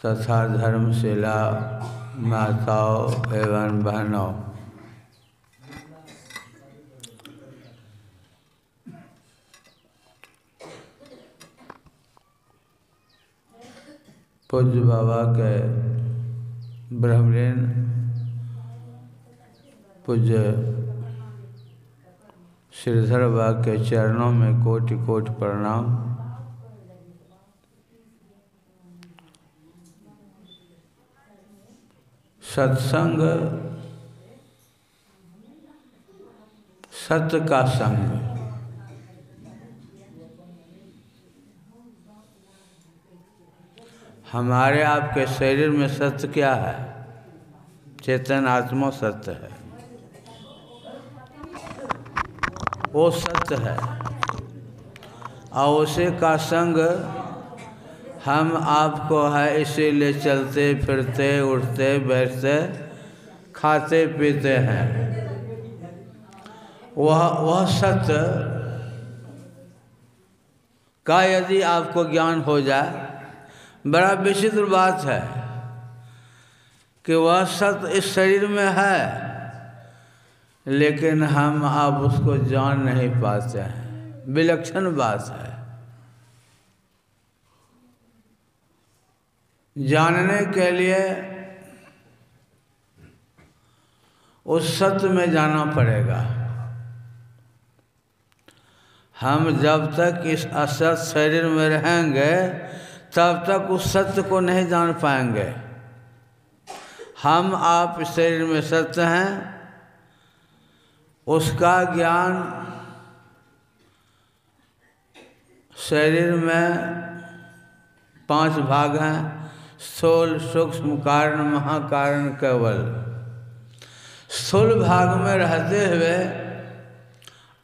तथा धर्मशिला माताओं एवं बहनों, पूज्य बाबा के ब्रह्मलीन पूज्य श्रीधर बाबा के चरणों में कोटि कोटि प्रणाम। सत्संग सत्य का संग, हमारे आपके शरीर में सत्य क्या है? चेतन आत्मा सत्य है, वो सत्य है। और उसी का संग हम आपको है, इसीलिए चलते फिरते उठते बैठते खाते पीते हैं। वह सत्य का यदि आपको ज्ञान हो जाए, बड़ा विचित्र बात है कि वह सत्य इस शरीर में है, लेकिन हम आप उसको जान नहीं पाते हैं। विलक्षण बात है। जानने के लिए उस सत्य में जाना पड़ेगा। हम जब तक इस असत शरीर में रहेंगे तब तक उस सत्य को नहीं जान पाएंगे। हम आप इस शरीर में सत्य हैं, उसका ज्ञान शरीर में 5 भाग हैं: स्थूल, सूक्ष्म, कारण, महाकारण, केवल। स्थूल भाग में रहते हुए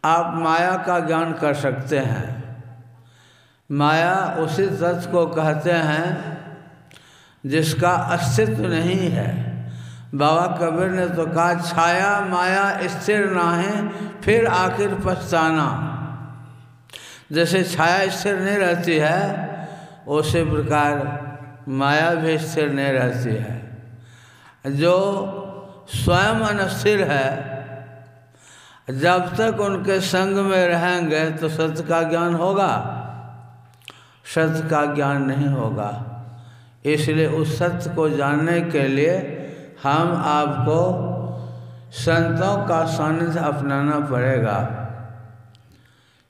आप माया का ज्ञान कर सकते हैं। माया उसी तत्व को कहते हैं जिसका अस्तित्व नहीं है। बाबा कबीर ने तो कहा, छाया माया स्थिर नाहीं, फिर आखिर पछताना। जैसे छाया स्थिर नहीं रहती है, उसी प्रकार माया भी स्थिर नहीं रहती है। जो स्वयं अनस्थिर है, जब तक उनके संग में रहेंगे तो सत्य का ज्ञान होगा, सत्य का ज्ञान नहीं होगा। इसलिए उस सत्य को जानने के लिए हम आपको संतों का सानिध्य अपनाना पड़ेगा।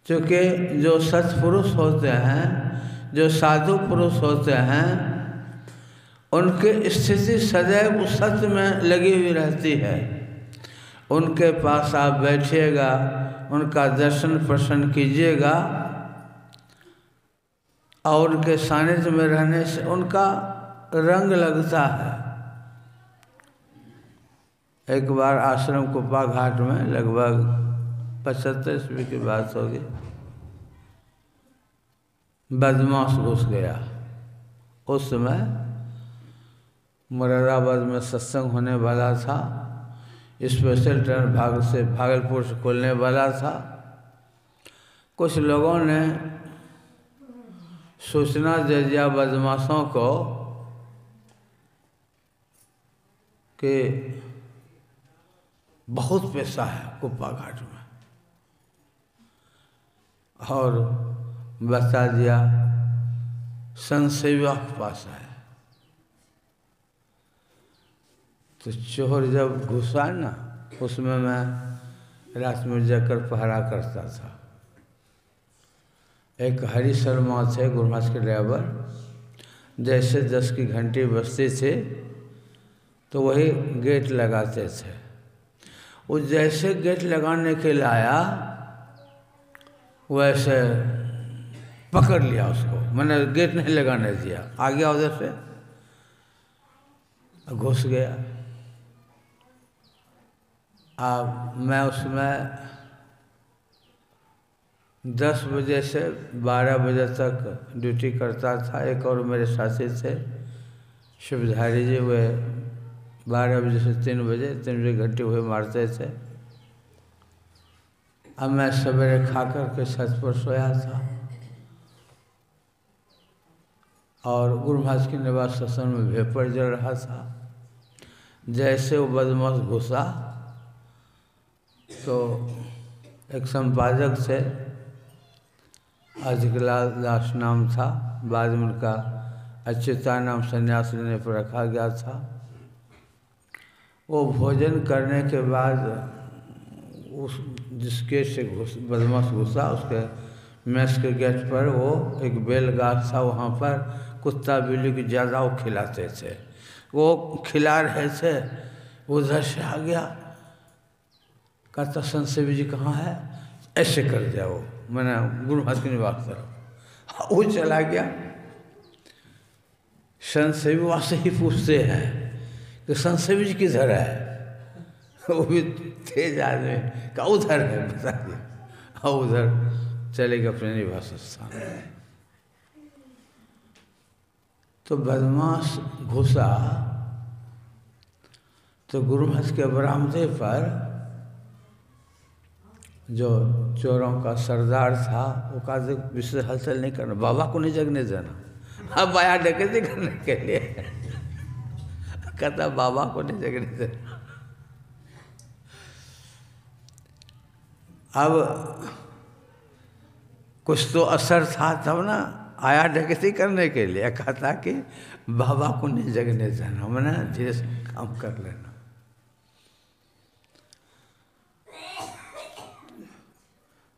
क्योंकि जो सत्पुरुष होते हैं, जो साधु पुरुष होते हैं, उनकी स्थिति सदैव उस सत्य में लगी हुई रहती है। उनके पास आप बैठिएगा, उनका दर्शन प्रसन्न कीजिएगा, और उनके सानिध्य में रहने से उनका रंग लगता है। एक बार आश्रम कुप्पा घाट में लगभग 75 ईस्वी की बात होगी, बदमाश घुस गया। उस समय मुरादाबाद में सत्संग होने वाला था, स्पेशल ट्रेन भागलपुर से खुलने वाला था। कुछ लोगों ने सूचना दे दिया बदमाशों को कि बहुत पैसा है कुप्पा घाट में, और बता दिया संत सेवा के पास है। तो चोर जब घुसा ना, उसमें मैं रात में जाकर पहरा करता था। एक हरी शर्मा थे गुरुमास के ड्राइवर, जैसे 10 की घंटी बजती थी तो वही गेट लगाते थे। वो जैसे गेट लगाने के लिए आया, वैसे पकड़ लिया उसको, मैंने गेट नहीं लगाने दिया, आ गया उधर से, घुस गया। अब मैं उसमें 10 बजे से 12 बजे तक ड्यूटी करता था। एक और मेरे साथी थे शिवधारी जी, वे 12 बजे से 3 बजे घंटे हुए मारते थे। अब मैं सवेरे खा कर के छत पर सोया था। और गुरु महाराज के निवास सत्संग में भेपर जल रहा था। जैसे वो बदमाश घुसा तो एक संपादक से, अजगलाल दास नाम था, बाद में उनका अच्युता नाम संन्यास लेने पर रखा गया था। वो भोजन करने के बाद उस जिसके से बदमाश घुसा उसके मेस के गेट पर वो एक बेलगाछ था, वहाँ पर कुत्ता बिल्ली की ज़्यादा वो खिलाते थे। वो खिला रहे थे, उधर से आ गया, कहता संत सेवी जी कहाँ है, ऐसे कर दिया वो, मैंने गुरु महाराज के निवास तरफ। वो चला गया। संत सेवी वहाँ से ही पूछते हैं कि संत सेवी जी किधर है। वो भी तेज आदमी, का उधर है बताइए। और उधर चले गए अपने निवास स्थान। तो बदमाश घुसा तो गुरु महाराज के बरामदे पर जो चोरों का सरदार था वो कहा विशेष हलचल नहीं करना, बाबा को नहीं जगने देना। अब आया डकैती करने के लिए, कहता बाबा को नहीं जगने देना। अब कुछ तो असर था तब ना, आया डकैती करने के लिए, कहता कि बाबा को नहीं जगने देना, मैंने धीरे से काम कर लेना।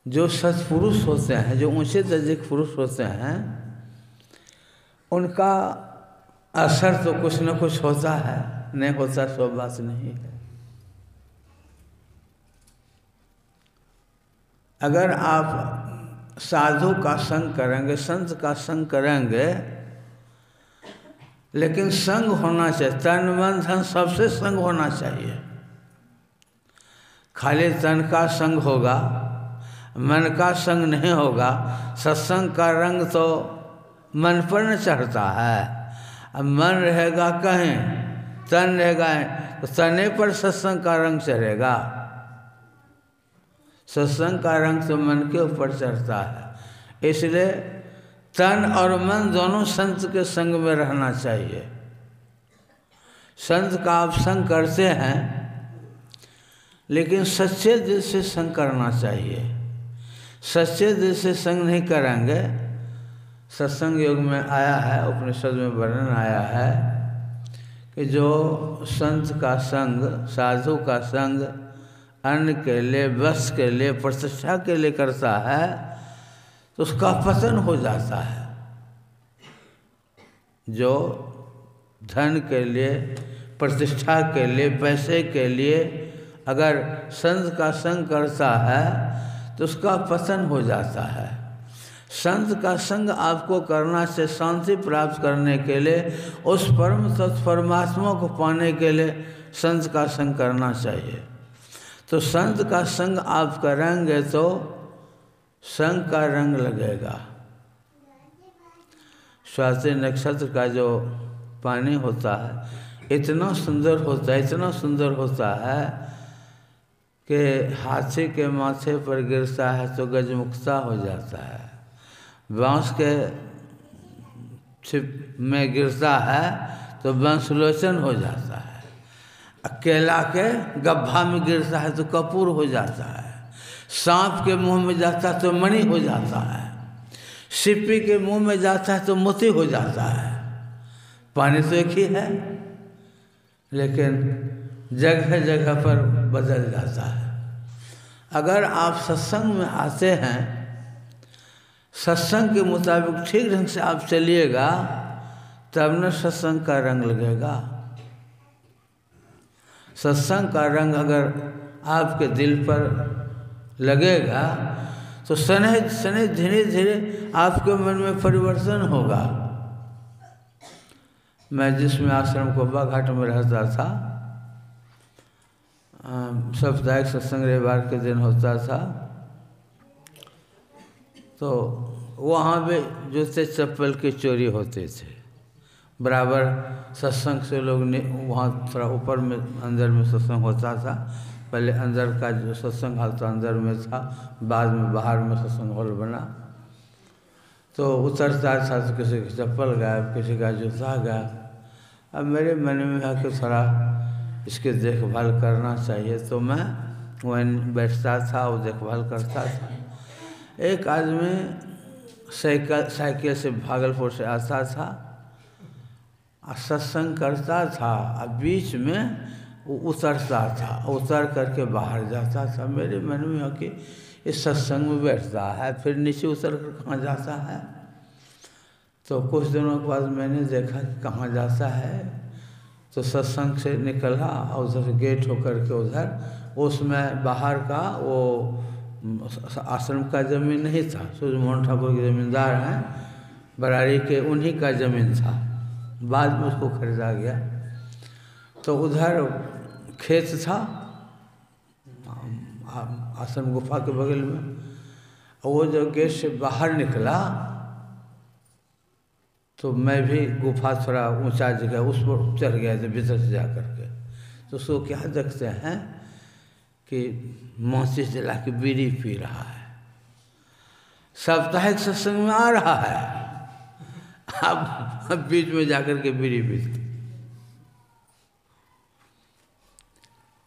जो सत्पुरुष होते हैं, जो ऊंचे दर्जे के पुरुष होते हैं, उनका असर तो कुछ न कुछ होता है, नहीं होता सो बात नहीं है। अगर आप साधु का संग करेंगे, संत का संग करेंगे, लेकिन संग होना चाहिए, तन मन धन सबसे संग होना चाहिए। खाली तन का संग होगा, मन का संग नहीं होगा। सत्संग का रंग तो मन पर न चढ़ता है। अब मन रहेगा कहीं, तन रहेगा तो तने पर सत्संग का रंग चढ़ेगा। सत्संग का रंग तो मन के ऊपर चढ़ता है। इसलिए तन और मन दोनों संत के संग में रहना चाहिए। संत का आप संग करते हैं, लेकिन सच्चे दिल से संग करना चाहिए। सच्चे दिल से संग नहीं करेंगे। सत्संग योग में आया है, उपनिषद में वर्णन आया है कि जो संत का संग, साधु का संग अन्न के लिए, बस के लिए, प्रतिष्ठा के लिए करता है तो उसका पतन हो जाता है। जो धन के लिए, प्रतिष्ठा के लिए, पैसे के लिए अगर संत का संग करता है तो उसका पतन हो जाता है। संत का संग आपको करना से शांति प्राप्त करने के लिए, उस परम तत्व परमात्मा को पाने के लिए संत का संग करना चाहिए। तो संत का संग आप करेंगे तो संग का रंग लगेगा। स्वाति नक्षत्र का जो पानी होता है इतना सुंदर होता है, इतना सुंदर होता है कि हाथी के माथे पर गिरता है तो गजमुक्ता हो जाता है। बांस के छिप में गिरता है तो बंसलोचन हो जाता है। केला के गड्ढा में गिरता है तो कपूर हो जाता है। सांप के मुंह में जाता है तो मणि हो जाता है। सिप्पी के मुंह में जाता है तो मोती हो जाता है। पानी तो एक ही है, लेकिन जगह जगह पर बदल जाता है। अगर आप सत्संग में आते हैं, सत्संग के मुताबिक ठीक ढंग से आप चलिएगा, तब न सत्संग का रंग लगेगा। सत्संग का रंग अगर आपके दिल पर लगेगा तो शनै शनै धीरे धीरे आपके मन में परिवर्तन होगा। मैं जिसमें आश्रम कोबा घाट में रहता था, साप्ताहिक सत्संग रविवार के दिन होता था, तो वहाँ पे जूते चप्पल की चोरी होते थे। बराबर सत्संग से लोग ने वहाँ थोड़ा ऊपर में अंदर में सत्संग होता था। पहले अंदर का जो सत्संग हॉल था अंदर में था, बाद में बाहर में सत्संग हॉल बना। तो उतरता था तो किसी का चप्पल गायब, किसी का जूता गायब। अब मेरे मन में है कि थोड़ा इसकी देखभाल करना चाहिए, तो मैं वहीं बैठता था और देखभाल करता था। एक आदमी साइकिल से भागलपुर से आता था और सत्संग करता था, और बीच में वो उतरता था, उतर करके बाहर जाता था। मेरे मन में है कि इस सत्संग में बैठता है, फिर नीचे उतर कर कहाँ जाता है। तो कुछ दिनों के बाद मैंने देखा कि कहाँ जाता है, तो सत्संग से निकला और उधर गेट होकर के उधर, उसमें बाहर का वो आश्रम का ज़मीन नहीं था, सूर्यमोहन ठाकुर के ज़मींदार हैं बरारी के, उन्हीं का ज़मीन था, बाद में उसको खरीदा गया। तो उधर खेत था आश्रम गुफा के बगल में, और वो जब गेट से बाहर निकला तो मैं भी गुफा थोड़ा ऊंचा जगह उस पर चढ़ गया था भीतर से जा कर के। तो उसको क्या देखते हैं कि माचिस जला के बीड़ी पी रहा है, साप्ताहिक सत्संग में आ रहा है, अब बीच में जाकर के बीड़ी पीते।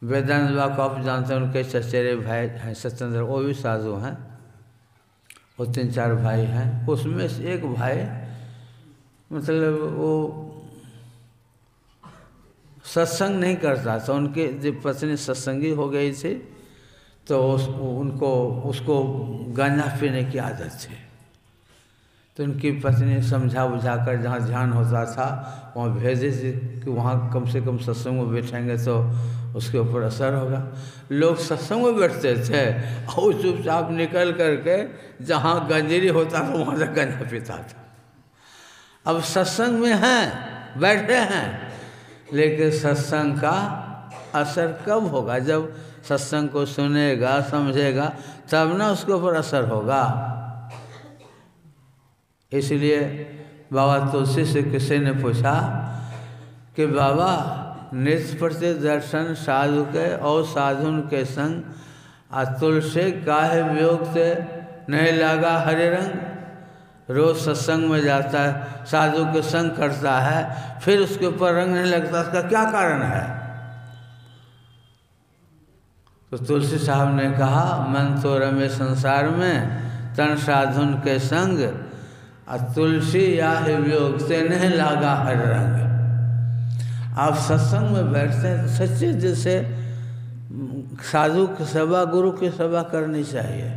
वेदांत बाबा को आप जानते हैं, उनके चचेरे भाई हैं सत्येंद्र, वो भी साधु हैं, वो 3-4 भाई हैं। उसमें से एक भाई मतलब वो सत्संग नहीं करता था, उनके जब पत्नी सत्संगी हो गई थी तो उसको गांजा पीने की आदत थी। तो उनकी पत्नी समझा बुझा कर जहाँ ध्यान होता था वहाँ भेजे थे कि वहाँ कम से कम सत्संग में बैठेंगे तो उसके ऊपर असर होगा। लोग सत्संग में बैठते थे और चुपचाप निकल करके जहाँ गंजीरी होता था वहाँ से गांजा पीता था। अब सत्संग में हैं, बैठे हैं, लेकिन सत्संग का असर कब होगा? जब सत्संग को सुनेगा, समझेगा, तब ना उसके ऊपर असर होगा। इसलिए बाबा तुलसी से किसी ने पूछा कि बाबा नित्य प्रति दर्शन साधु के और साधुन के संग आ तुलसी काहे वियोग से नहीं लागा हरे रंग। रोज सत्संग में जाता है, साधु के संग करता है, फिर उसके ऊपर रंग नहीं लगता, उसका क्या कारण है? तो तुलसी साहब ने कहा मन तो रमे संसार में तन साधुन के संग, और तुलसी या वियोग से नहीं लागा हर रंग। आप सत्संग में बैठते हैं तो सच्चे दिल से साधु की सेवा, गुरु की सेवा करनी चाहिए।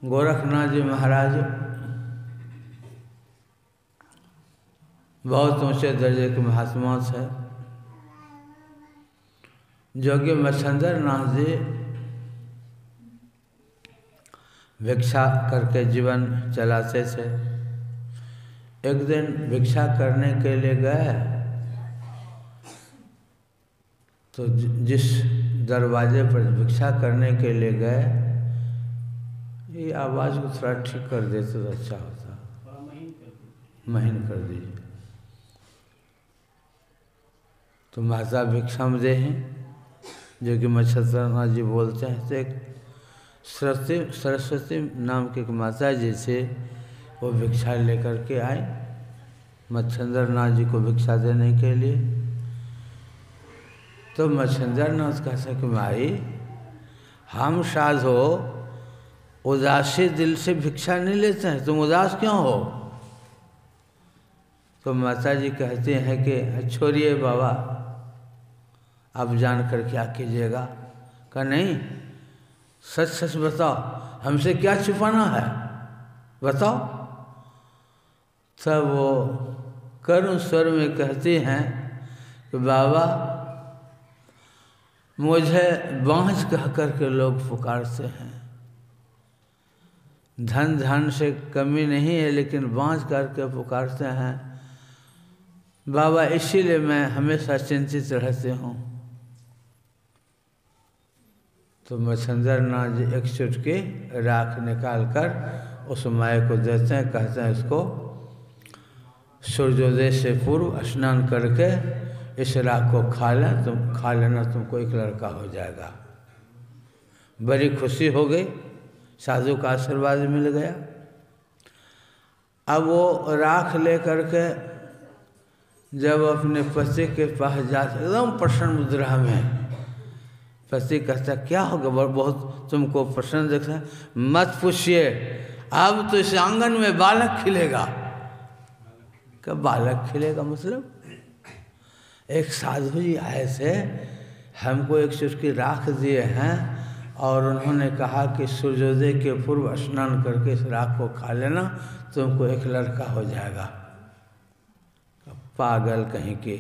गोरखनाथ जी महाराज बहुत ऊंचे दर्जे के महात्मा थे। जोगी मच्छंदर नाथ जी भिक्षा करके जीवन चलाते थे। एक दिन भिक्षा करने के लिए गए तो जिस दरवाजे पर भिक्षा करने के लिए गए, ये आवाज़ को थोड़ा ठीक कर देते तो अच्छा होता, महीन कर दीजिए। तो माता भिक्षा में दे हैं, जो कि मच्छंदर जी बोलते हैं। तो एक सरस्वती नाम की एक माता जी से वो भिक्षा लेकर के आए मच्छंदर नाथ जी को भिक्षा देने के लिए। तो मच्छंदर नाथ कहते कि माई हम साधु उदासी दिल से भिक्षा नहीं लेते हैं, तुम उदास क्यों हो? तो माता जी कहते हैं कि छोड़िए बाबा, आप जान कर क्या कीजिएगा? कहा नहीं, सच सच बताओ, हमसे क्या छुपाना है, बताओ। तब वो करुण स्वर में कहती हैं कि बाबा मुझे बांझ कह कर के लोग पुकारते हैं, धन धन से कमी नहीं है लेकिन बांझ करके पुकारते हैं बाबा, इसीलिए मैं हमेशा चिंतित रहती हूँ। तो मच्छंदर नाथ जी एक चुटकी राख निकाल कर उस माय को देते हैं, कहते हैं इसको सूर्योदय से पूर्व स्नान करके इस राख को खा लें, तुम खा लेना, तुमको एक लड़का हो जाएगा। बड़ी खुशी हो गई साधु का आशीर्वाद मिल गया। अब वो राख ले करके जब अपने पति के पास जाते एकदम प्रसन्न मुद्रा में, पति कहता क्या होगा, बहुत तुमको प्रसन्न दिखता है, मत पूछिए, अब तो इस आंगन में बालक खिलेगा। कब बालक खिलेगा मतलब? एक साधु जी आए थे, हमको एक चुटकी राख दिए हैं और उन्होंने कहा कि सूर्योदय के पूर्व स्नान करके इस राख को खा लेना, तुमको एक लड़का हो जाएगा। पागल कहीं के,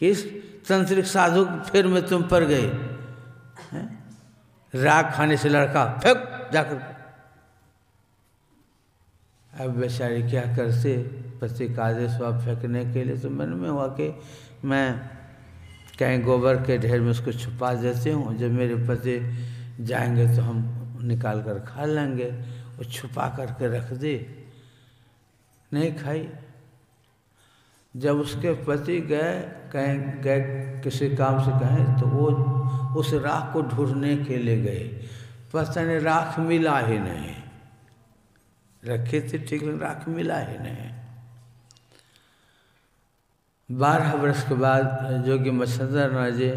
किस तांत्रिक साधु फिर में तुम पर गए? राख खाने से लड़का फेंक जाकर। अब बेचारी क्या करते, पति का आदेश हुआ फेंकने के लिए, तो मन में हुआ कि मैं कहीं गोबर के ढेर में उसको छुपा देती हूँ, जब मेरे पति जाएंगे तो हम निकाल कर खा लेंगे। वो छुपा करके रख दी, नहीं खाई। जब उसके पति गए किसी काम से कहें, तो वो उस राख को ढूंढने के लिए गए, पता नहीं राख मिला ही नहीं। रखी थी ठीक, राख मिला ही नहीं। 12 वर्ष के बाद जोगी मच्छंदर नाथ जी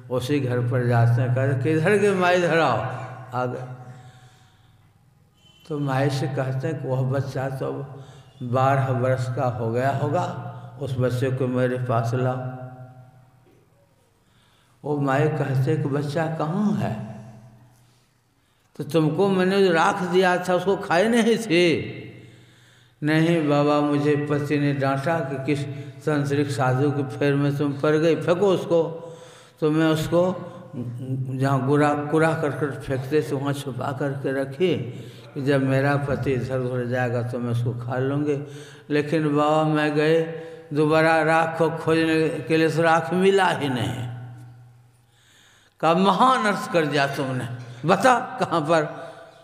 उसी घर पर जाते हैं, कहते किधर के माई धराओ, आ गए। तो माई से कहते हैं कि वह बच्चा तो 12 वर्ष का हो गया होगा, उस बच्चे को मेरे पास लाओ। वो माई कहते कि बच्चा कहाँ है? तो तुमको मैंने जो राख दिया था उसको खाए नहीं थे। नहीं बाबा, मुझे पति ने डांटा कि किस तांत्रिक साधु के फेर में तुम पड़ गई, फेंको उसको। तो मैं उसको जहाँ कूड़ा करकट फेंकते थे वहाँ छुपा करके रखी कि जब मेरा पति इधर उधर जाएगा तो मैं उसको खा लूँगी। लेकिन बाबा मैं गए दोबारा राख को खोजने के लिए, तो राख मिला ही नहीं। का महान अर्थ कर दिया तुमने, बता कहाँ पर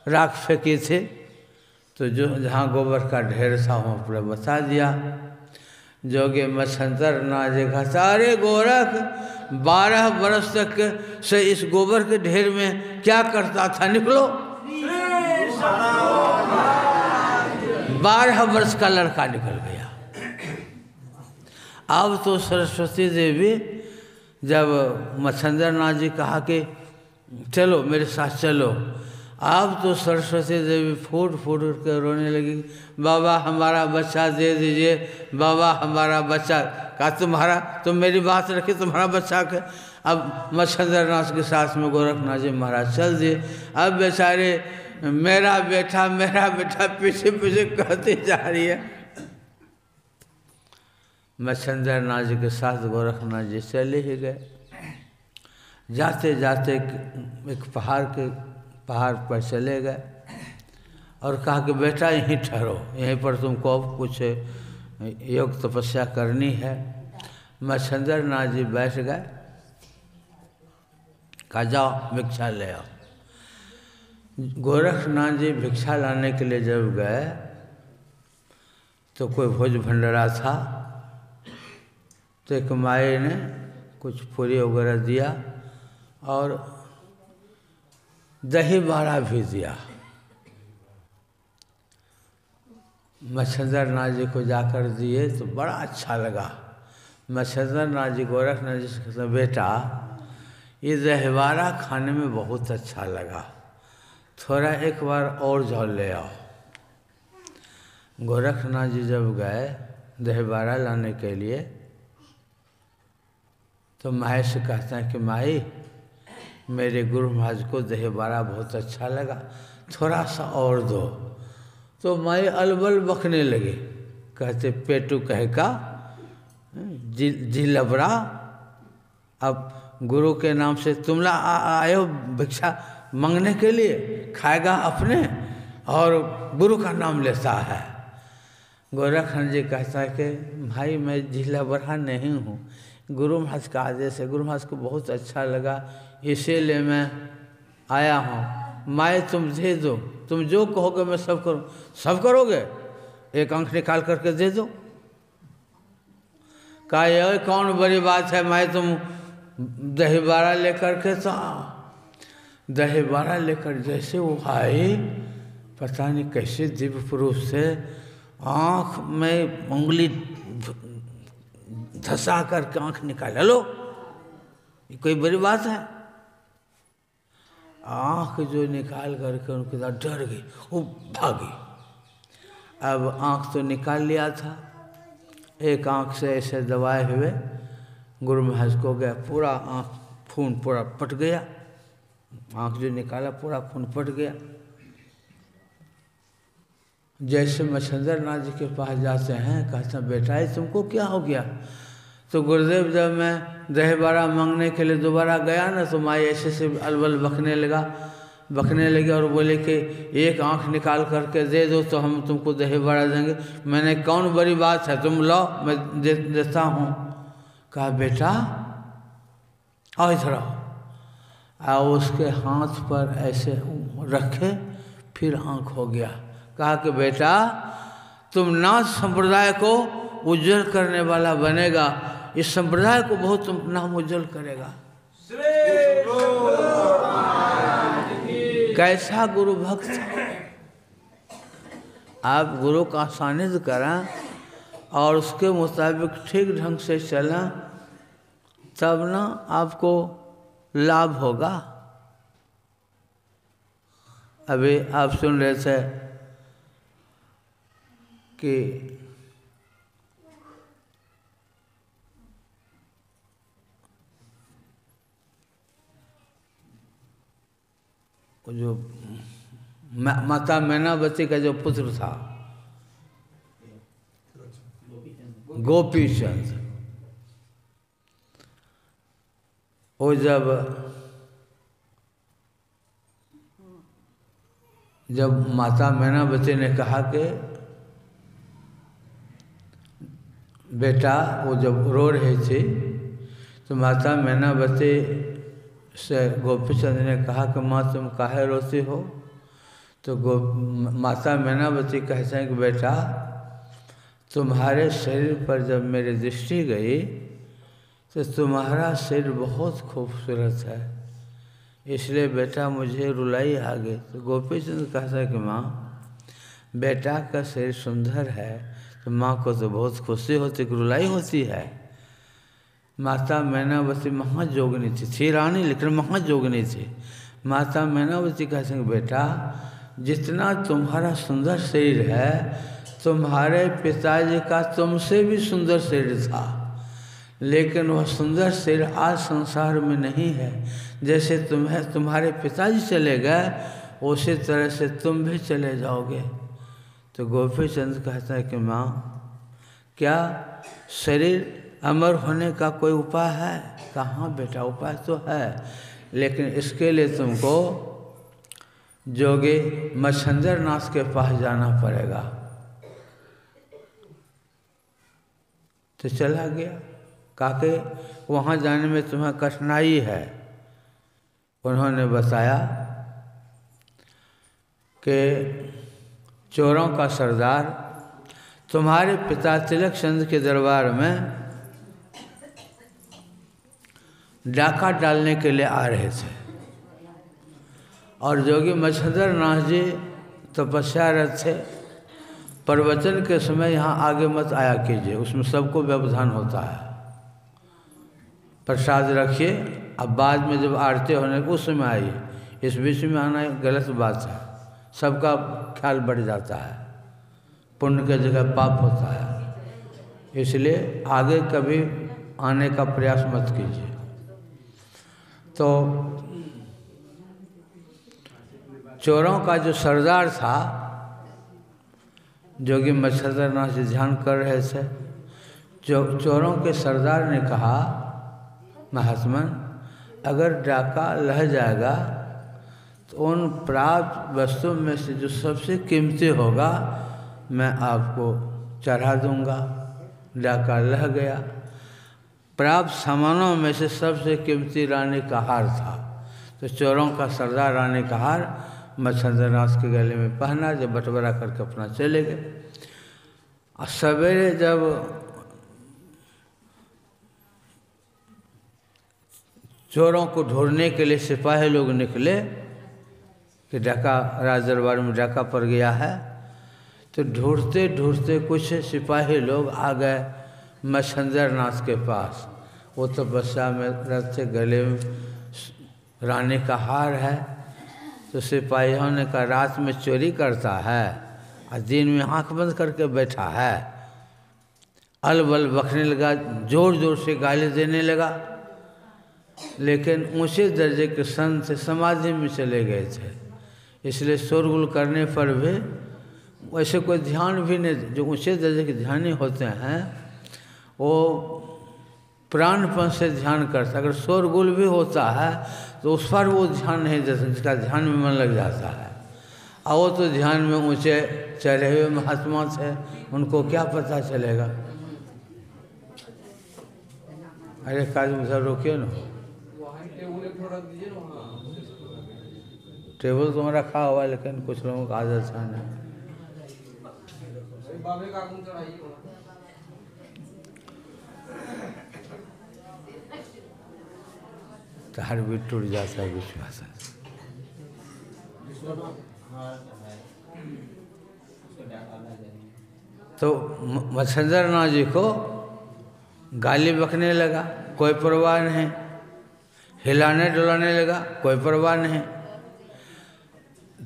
राख फेंकी थे? तो जो जहाँ गोबर का ढेर था वहाँ पर बता दिया। जोगी मच्छंदर नाथ जी कहता, अरे गोरख, 12 वर्ष तक से इस गोबर के ढेर में क्या करता था, निकलो। 12 वर्ष का लड़का निकल गया। अब तो सरस्वती देवी जब मच्छंदर नाथ जी कहा कि चलो मेरे साथ चलो, अब तो सरस्वती देवी फूट फूट कर रोने लगी, बाबा हमारा बच्चा दे दीजिए, बाबा हमारा बच्चा। कहा तुम्हारा, तुम मेरी बात रखी, तुम्हारा बच्चा के। अब मच्छंदर नाथ के साथ में गोरखनाथ जी महाराज चल दिए। अब बेचारे मेरा बेटा पीछे पीछे कहती जा रही है। मच्छंदर नाथ जी के साथ गोरखनाथ जी चले ही गए। जाते जाते एक पहाड़ पर चले गए और कहा कि बेटा यहीं ठहरो, यहीं पर तुमको अब कुछ योग तपस्या करनी है। मच्छंदर नाथ जी बैठ गए, कहा जाओ भिक्षा ले आओ। गोरखनाथ जी भिक्षा लाने के लिए जब गए तो कोई भोज भंडारा था, तो एक माई ने कुछ पूरी वगैरह दिया और दही बाड़ा भी दिया। मच्छंदर नाथ जी को जाकर दिए तो बड़ा अच्छा लगा। मच्छंदर नाथ जी गोरखनाथ जी से कहते, बेटा ये दही बाड़ा खाने में बहुत अच्छा लगा, थोड़ा एक बार और जाओ ले आओ। गोरखनाथ जी जब गए दही बाड़ा लाने के लिए, तो माई से कहते हैं कि माई मेरे गुरु महाराज को दही बाड़ा बहुत अच्छा लगा, थोड़ा सा और दो। तो माई अलबल बकने लगे, कहते पेटू कहे का जी लबड़ा, अब गुरु के नाम से तुम आए हो भिक्षा मांगने के लिए, खाएगा अपने और गुरु का नाम लेता है। गोरखनाथ जी कहता है कि भाई मैं जिला बड़ा नहीं हूँ, गुरु महाराज का आदेश है, गुरु महाराज को बहुत अच्छा लगा इसीलिए मैं आया हूँ। माए तुम दे दो, तुम जो कहोगे मैं सब करूँ। सब करोगे? एक अंक निकाल करके दे दो। कहा यह कौन बड़ी बात है माए, तुम दही बाड़ा लेकर के तो दही बाड़ा लेकर जैसे वो आए पता नहीं कैसे दिव्य पुरुष से आँख में उंगली धंसा करके आँख निकाल। लो, ये कोई बड़ी बात है? आँख जो निकाल करके उनके साथ डर गई, वो भागी। अब आँख तो निकाल लिया था, एक आँख से ऐसे दबाए हुए गुरु महाराज को गया, पूरा आँख खून पूरा पट गया, आँख जो निकाला पूरा खून पट गया। जैसे मच्छिंद्र नाथ जी के पास जाते हैं, कहते हैं बेटा ये तुमको क्या हो गया? तो गुरुदेव जब मैं दही बड़ा मांगने के लिए दोबारा गया ना, तो माई ऐसे से अलबल बकने लगे और बोले कि एक आँख निकाल करके दे दो तो हम तुमको दही बड़ा देंगे। मैंने कौन बड़ी बात है, तुम लो मैं देता हूँ। कहा बेटा आओ इधर आओ, उसके हाथ पर ऐसे रखे, फिर आँख हो गया। कहा कि बेटा तुम नाथ संप्रदाय को उज्जवल करने वाला बनेगा, इस संप्रदाय को बहुत तुम नाम उज्जवल करेगा। कैसा गुरु भक्त! आप गुरु का सानिध्य करें और उसके मुताबिक ठीक ढंग से चलें, तब ना आपको लाभ होगा। अभी आप सुन रहे थे कि जो माता मैनावती का जो पुत्र था गोपीचंद, वो जब माता मैनावती ने कहा कि बेटा, वो जब रो रही थी तो माता मैनावती से गोपीचंद ने कहा कि माँ तुम काहे रोती हो? तो माता मैनावती कहते हैं कि बेटा तुम्हारे शरीर पर जब मेरी दृष्टि गई तो तुम्हारा शरीर बहुत खूबसूरत है, इसलिए बेटा मुझे रुलाई आ गई। तो गोपीचंद कहता है कि माँ बेटा का शरीर सुंदर है तो माँ को तो बहुत खुशी होती, रुलाई होती है। माता मैनावती महाजोगिनी थी रानी, लेकिन महाजोगिनी थी। माता मैनावती कहते हैं बेटा जितना तुम्हारा सुंदर शरीर है, तुम्हारे पिताजी का तुमसे भी सुंदर शरीर था, लेकिन वह सुंदर शरीर आज संसार में नहीं है। जैसे तुम्हारे पिताजी चले गए, उसी तरह से तुम भी चले जाओगे। तो गोपीचंद कहता है कि माँ क्या शरीर अमर होने का कोई उपाय है? कहाँ बेटा, उपाय तो है, लेकिन इसके लिए तुमको जोगी मच्छिंद्र नाथ के पास जाना पड़ेगा। तो चला गया, काके वहाँ जाने में तुम्हें कठिनाई है। उन्होंने बताया कि चोरों का सरदार तुम्हारे पिता तिलक चंद के दरबार में डाका डालने के लिए आ रहे थे और जोगी मच्छिंद्र नाथ जी तपस्यारत थे। प्रवचन के समय यहाँ आगे मत आया कीजिए, उसमें सबको व्यवधान होता है। प्रसाद रखिए, अब बाद में जब आरती होने उस समय आइए, इस बीच में आना गलत बात है, सबका ख्याल बढ़ जाता है, पुण्य की जगह पाप होता है। इसलिए आगे कभी आने का प्रयास मत कीजिए। तो चोरों का जो सरदार था, जोगी मच्छिंद्र नाथ जी ध्यान कर रहे थे, चोरों के सरदार ने कहा महात्मन अगर डाका लह जाएगा तो उन प्राप्त वस्तु में से जो सबसे कीमती होगा मैं आपको चढ़ा दूंगा। डाका लह गया, प्राप्त सामानों में से सबसे कीमती रानी का हार था। तो चोरों का सरदार रानी का हार मच्छिंद्र नाथ के गले में पहना, जब बंटवारा करके अपना चले गए। और सवेरे जब चोरों को ढूंढने के लिए सिपाही लोग निकले कि डाका राज दरबार में डाका पड़ गया है। तो ढूंढते ढूंढते कुछ सिपाही लोग आ गए मच्छंदर नाथ के पास। वो तपस्या में रहते, गले में रानी का हार है। तो सिपाहियों ने कहा रात में चोरी करता है और दिन में आंख बंद करके बैठा है। अलबल बकने लगा, जोर जोर से गाली देने लगा। लेकिन ऊंचे दर्जे के संत समाधि में चले गए थे, इसलिए शोरगुल करने पर भी वैसे कोई ध्यान भी नहीं। जो ऊंचे दर्जे के ध्यानी होते हैं वो प्राणपन से ध्यान करता। अगर शोरगुल भी होता है तो उस पर वो ध्यान नहीं देता, जिसका ध्यान में मन लग जाता है। और वो तो ध्यान में ऊंचे चढ़े हुए महात्मा थे, उनको क्या पता चलेगा। अरे काज उधर रोकिए ना, टेबल तो रखा हुआ है, लेकिन कुछ लोगों का आदत है नहीं। तार भी टूट जाता है विश्वास। तो मच्छंदर नाथ जी को गाली बकने लगा, कोई परवाह नहीं। हिलाने डुलाने लगा, कोई परवाह नहीं।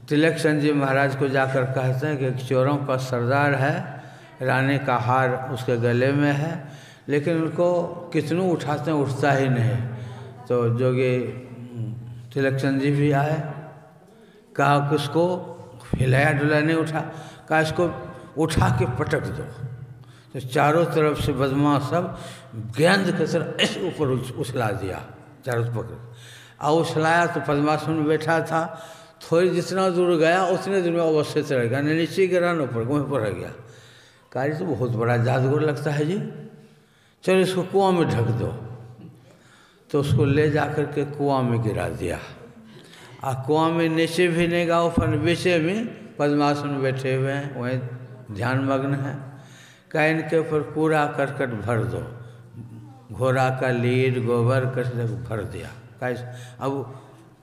तिलक चंद जी महाराज को जाकर कहते हैं कि एक चोरों का सरदार है, रानी का हार उसके गले में है, लेकिन उनको कितनों उठाते हैं उठता ही नहीं। तो जोगी तिलक चंद जी भी आए, कहा कि उसको हिलाया डुलाया नहीं उठा, कहा इसको उठा के पटक दो। तो चारों तरफ से बदमाश सब गेंद के तरह ऐसे ऊपर उछला दिया, चारों पकड़ और उछलाया। तो पद्मासन में बैठा था, थोड़ी जितना दूर गया उतने दूर में अवस्थित रह गया, नीचे गिरा न ऊपर वहीं पर रह गया। कहा तो बहुत बड़ा जादूगर लगता है जी, चलो इसको कुआं में ढक दो। तो उसको ले जा कर के कुआं में गिरा दिया। और कुआं में नीचे भी नहीं गया, ऊपर बीचे में पद्मासन में बैठे हुए हैं, वहीं ध्यान मग्न है। कहा इनके ऊपर कूड़ा करकट भर दो, घोड़ा का लीड गोबर कर भर दिया। कहा अब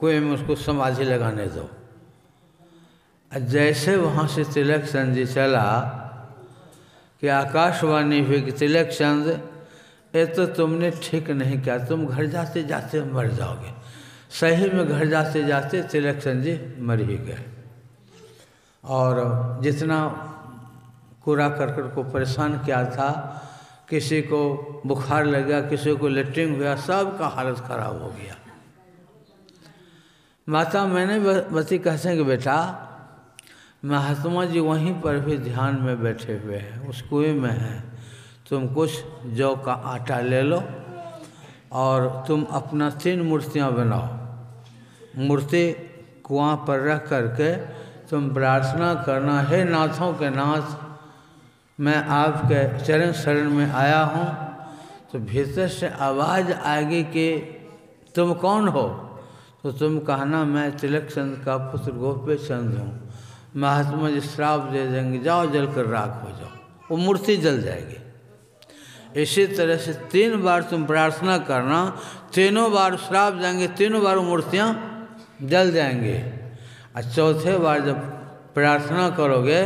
कुएं में उसको समाधि लगाने दो। जैसे वहाँ से तिलक चंद जी चला कि आकाशवाणी हुई कि तिलक चंद ये तो तुमने ठीक नहीं किया, तुम घर जाते जाते मर जाओगे। सही में घर जाते जाते तिलक चंद जी मर ही गए। और जितना कूड़ा करकट को परेशान किया था, किसी को बुखार लग गया, किसी को लेटरिन हुआ, सब का हालत खराब हो गया। माता मैंने बती कहते हैं कि बेटा महात्मा जी वहीं पर भी ध्यान में बैठे हुए हैं, उस कुएं में हैं। तुम कुछ जौ का आटा ले लो और तुम अपना 3 मूर्तियाँ बनाओ। मूर्ति कुआं पर रख करके तुम प्रार्थना करना, हे नाथों के नाथ मैं आपके चरण शरण में आया हूँ। तो भीतर से आवाज़ आएगी कि तुम कौन हो। तो तुम कहना मैं तिलक चंद का पुत्र गोपी चंद हूँ। महात्मा जी श्राप दे देंगे, जाओ जल कर राख हो जाओ, वो मूर्ति जल जाएगी। इसी तरह से 3 बार तुम प्रार्थना करना, तीनों बार श्राप देंगे, तीनों बार मूर्तियाँ जल जाएंगे। और चौथे बार जब प्रार्थना करोगे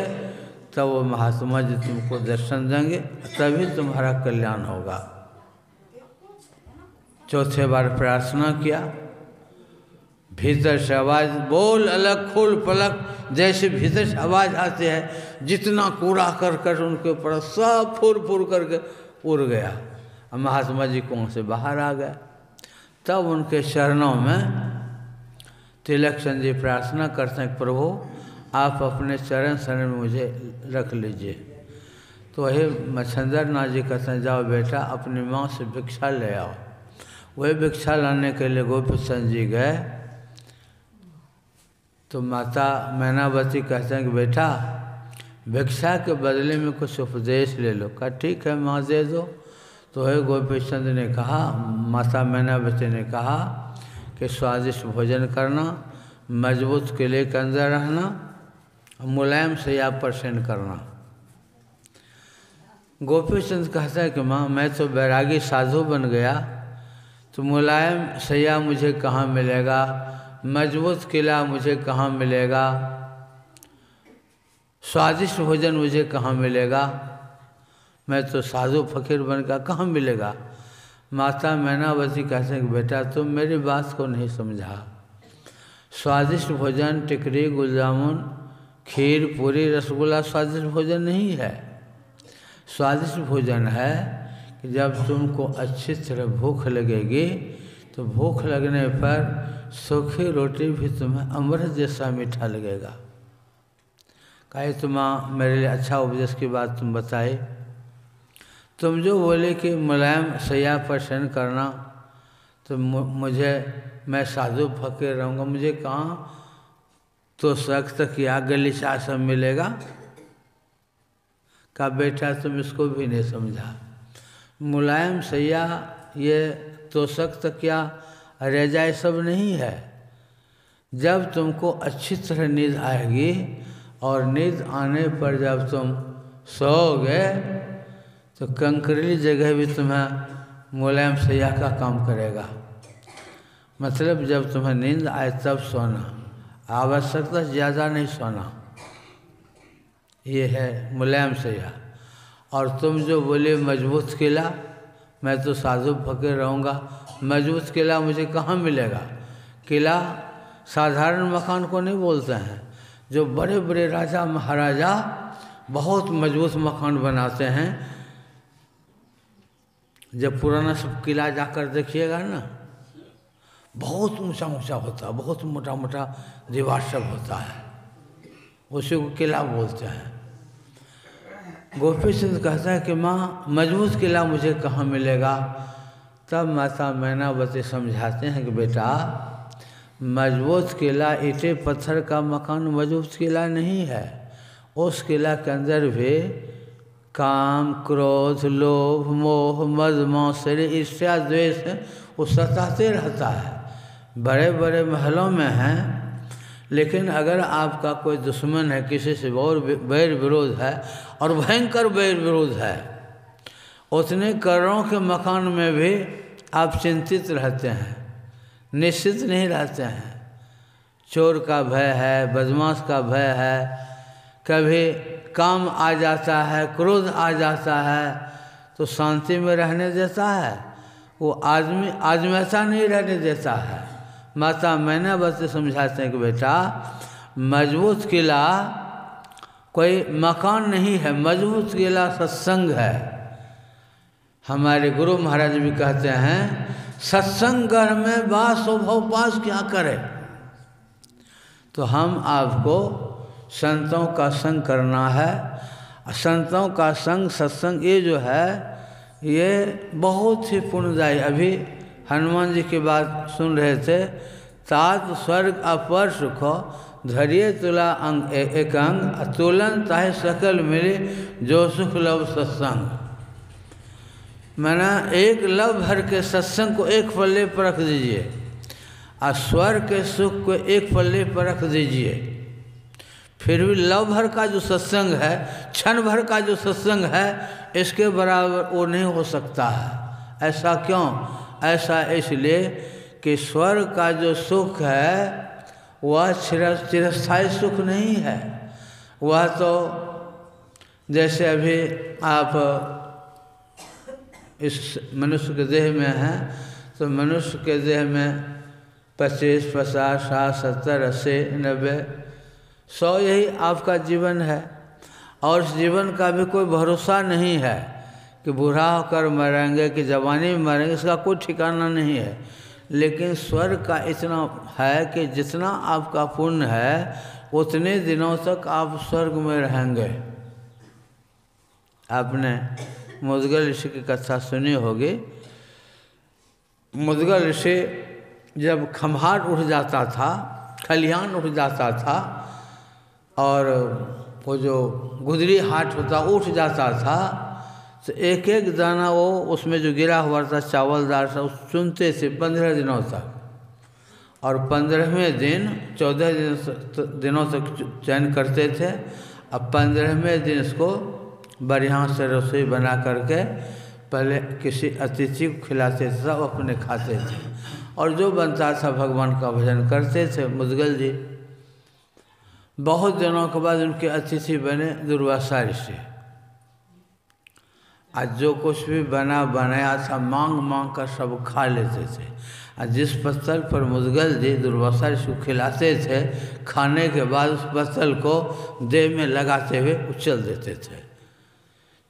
तब वो महात्मा जी तुमको दर्शन देंगे, तभी तुम्हारा कल्याण होगा। चौथे बार प्रार्थना किया, भीतर से आवाज़ बोल अलग खोल पलक, जैसे भीतर से आवाज़ आती है, जितना कूड़ा कर उनके ऊपर सब फुर करके उड़ गया। और महात्मा जी कुआं से बाहर आ गए। तब उनके चरणों में तिलक चंद जी प्रार्थना करते हैं, प्रभु आप अपने चरण शरण में मुझे रख लीजिए। तो वही मच्छंदर नाथ जी कहते हैं जाओ बेटा अपनी माँ से भिक्षा ले आओ। वही भिक्षा लाने के लिए गोपी चंद जी गए। तो माता मैनावती कहते हैं कि बेटा भिक्षा के बदले में कुछ उपदेश ले लो। कहा ठीक है माँ दे दो। तो है गोपी चंद ने कहा, माता मैनावती ने कहा कि स्वादिष्ट भोजन करना, मजबूत किले के अंदर रहना, मुलायम शैया पर शयन करना। गोपी चंद कहता है कि माँ मैं तो बैरागी साधु बन गया, तो मुलायम शैया मुझे कहाँ मिलेगा, मजबूत किला मुझे कहाँ मिलेगा, स्वादिष्ट भोजन मुझे कहाँ मिलेगा, मैं तो साधु फकीर बनकर कहाँ मिलेगा। माता मैनावती कहते हैं कि बेटा तुम मेरी बात को नहीं समझा। स्वादिष्ट भोजन टिकरी, गुलाब जामुन, खीर, पूरी, रसगुल्ला स्वादिष्ट भोजन नहीं है। स्वादिष्ट भोजन है कि जब तुमको अच्छी तरह भूख लगेगी तो भूख लगने पर सूखी रोटी भी तुम्हें अमृत जैसा मीठा लगेगा। कहे तो माँ मेरे लिए अच्छा उपदेश की बात तुम बताए। तुम जो बोले कि मुलायम सैया पर शयन करना, तो मुझे, मैं साधु फकीर रहूँगा, मुझे कहाँ तो सख्त किया गलीचा सब मिलेगा। का बेटा तुम इसको भी नहीं समझा। मुलायम सैया ये तो सख्त क्या रेजाए सब नहीं है। जब तुमको अच्छी तरह नींद आएगी और नींद आने पर जब तुम सोओगे तो कंकरीली जगह भी तुम्हें मुलायम सैया का काम करेगा। मतलब जब तुम्हें नींद आए तब सोना, आवश्यकता ज़्यादा नहीं सोना, ये है मुलायम सैया। और तुम जो बोले मजबूत किला, मैं तो साधु फकीर रहूँगा, मजबूत किला मुझे कहाँ मिलेगा। किला साधारण मकान को नहीं बोलते हैं। जो बड़े बड़े राजा महाराजा बहुत मजबूत मकान बनाते हैं। जब पुराना सब किला जाकर देखिएगा ना, बहुत ऊंचा ऊंचा होता है, बहुत मोटा मोटा दीवार सब होता है, उसी को किला बोलते हैं। गोपी चंद कहता है कि माँ मजबूत किला मुझे कहाँ मिलेगा। तब माता मैनावती समझाते हैं कि बेटा मजबूत किला ईंटे पत्थर का मकान मजबूत किला नहीं है। उस किला के अंदर भी काम, क्रोध, लोभ, मोह, मद, मौसरी, ईर्ष्या, द्वेष वो सताते रहता है। बड़े बड़े महलों में हैं, लेकिन अगर आपका कोई दुश्मन है, किसी से और बैर विरोध है और भयंकर बैर विरोध है, उतने करोड़ों के मकान में भी आप चिंतित रहते हैं, निश्चित नहीं रहते हैं। चोर का भय है, बदमाश का भय है, कभी काम आ जाता है, क्रोध आ जाता है, तो शांति में रहने देता है वो आदमी ऐसा नहीं रहने देता है। माता मैनावती समझाते हैं कि बेटा मजबूत किला कोई मकान नहीं है, मजबूत किला सत्संग है। हमारे गुरु महाराज भी कहते हैं सत्संग घर में वास स्वभाव पास क्या करे। तो हम आपको संतों का संग करना है। संतों का संग, सत्संग ये जो है ये बहुत ही पुण्यदायी। अभी हनुमान जी की बात सुन रहे थे, तात स्वर्ग अपर सुख धैर्य तुला अंग एक अंग तुलन ताहे सकल मिले जो सुख लव सत्संग। मैंने एक लव भर के सत्संग को एक पल्ले पर रख दीजिए और स्वर्ग के सुख को एक पल्ले पर रख दीजिए, फिर भी लव भर का जो सत्संग है, क्षण भर का जो सत्संग है, इसके बराबर वो नहीं हो सकता है। ऐसा क्यों? ऐसा इसलिए कि स्वर्ग का जो सुख है वह चिरस्थायी सुख नहीं है। वह तो जैसे अभी आप इस मनुष्य के देह में हैं, तो मनुष्य के देह में 25, 50, 60, 70, 80, 90, 100 यही आपका जीवन है। और इस जीवन का भी कोई भरोसा नहीं है कि बूढ़ा होकर मरेंगे कि जवानी में मरेंगे, इसका कोई ठिकाना नहीं है। लेकिन स्वर्ग का इतना है कि जितना आपका पुण्य है उतने दिनों तक आप स्वर्ग में रहेंगे। आपने मुद्गल ऋषि की कथा सुनी होगी। मुद्गल ऋषि जब खम्हार उठ जाता था, खलिहान उठ जाता था और वो जो गुदरी हाट होता उठ जाता था, तो एक एक दाना वो उसमें जो गिरा हुआ था चावलदार था उस चुनते थे 15 दिनों तक। और 15वें दिन 14 दिनों तक चयन करते थे। अब 15वें दिन इसको बढ़िया से रसोई बना करके पहले किसी अतिथि को खिलाते थे, सब अपने खाते थे। और जो बनता था भगवान का भजन करते थे मुद्गल जी। बहुत दिनों के बाद उनके अतिथि बने दुर्वासा ऋषि। आज जो कुछ भी बनाया था मांग मांग कर सब खा लेते थे। और जिस पत्तल पर मुद्गल जी दुर्वासा ऋषि को खिलाते थे, खाने के बाद उस पत्तल को देह में लगाते हुए उछल देते थे।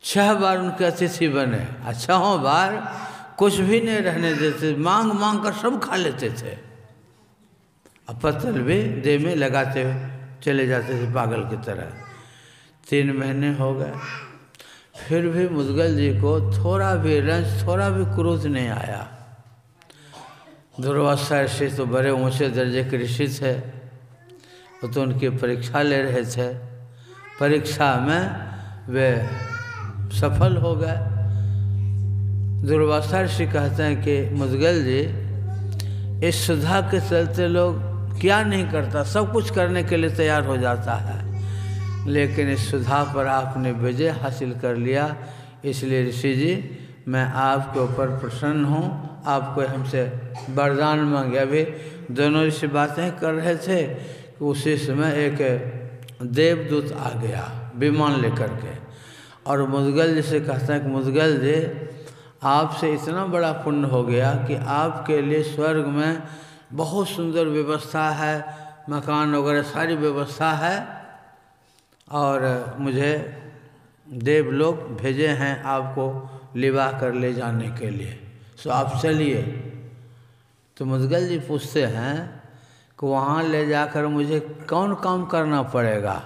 6 बार उनके अतिथि बने, 6 बार कुछ भी नहीं रहने देते, मांग मांग कर सब खा लेते थे। अब पत्तल भी देह में लगाते हुए चले जाते थे पागल की तरह। 3 महीने हो गए, फिर भी मुद्गल जी को थोड़ा भी रंज, थोड़ा भी क्रोध नहीं आया। दुर्वासा ऋषि तो बड़े ऊंचे दर्जे के ऋषि थे, वो तो उनकी परीक्षा ले रहे थे। परीक्षा में वे सफल हो गए। दुर्वासा ऋषि कहते हैं कि मुद्गल जी, इस सुधा के चलते लोग क्या नहीं करता, सब कुछ करने के लिए तैयार हो जाता है, लेकिन इस सुधा पर आपने विजय हासिल कर लिया। इसलिए ऋषि जी, मैं आपके ऊपर प्रसन्न हूँ। आपको हमसे वरदान मांगे। अभी दोनों ऋषि बातें कर रहे थे कि उसी समय एक देवदूत आ गया विमान लेकर के, और मुद्गल जी से कहता है कि मुद्गल जी, आपसे इतना बड़ा पुण्य हो गया कि आपके लिए स्वर्ग में बहुत सुंदर व्यवस्था है, मकान वगैरह सारी व्यवस्था है, और मुझे देवलोक भेजे हैं आपको लिवा कर ले जाने के लिए, सो आप चलिए। तो मुद्गल जी पूछते हैं कि वहाँ ले जाकर मुझे कौन काम करना पड़ेगा?